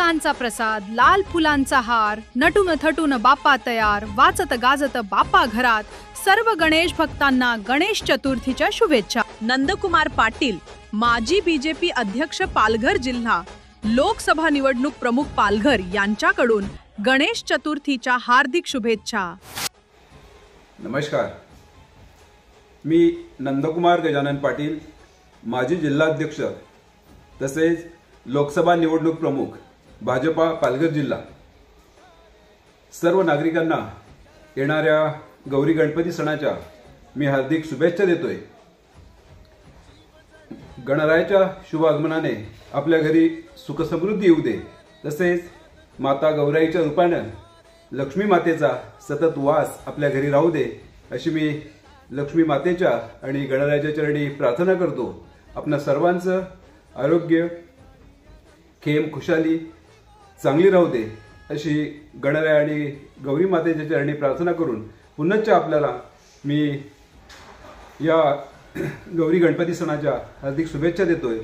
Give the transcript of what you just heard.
मोदकांचा प्रसाद, लाल फुलांचा हार, नटून थटून बाप्पा तयार, वाचत गाजत बाप्पा घरात, सर्व गणेश भक्तांना गणेश चतुर्थीच्या शुभेच्छा। नंदकुमार पाटील, माजी बीजेपी अध्यक्ष पालघर जिल्हा, लोकसभा निवडणूक प्रमुख पालघर यांच्याकडून गणेश चतुर्थीच्या हार्दिक शुभेच्छा। नमस्कार, मी नंदकुमार गजानन पाटील, माजी जिल्हाध्यक्ष तसेच लोकसभा निवडणूक प्रमुख भाजपा पालघर जिल्हा। सर्व नागरिकांना येणाऱ्या गौरी गणपती सणाच्या मी हार्दिक शुभेच्छा देतोय। गणरायाच्या शुभ आगमनाने आपल्या घरी सुख समृद्धी येऊ दे, तसेच माता गौराईच्या रूपानं लक्ष्मी मातेचा सतत वास आपल्या घरी राहू दे, अशी मी लक्ष्मी मातेच्या आणि गणरायाच्या चरणी प्रार्थना करतो। आपणा सर्वांचं आरोग्य खेम खुशाली चांगली राहू दे, अशी गणराया आणि गौरी मातेच्या चरणी प्रार्थना करून पुनश्च आपल्याला मी या गौरी गणपती सणाच्या हार्दिक शुभेच्छा देतोय।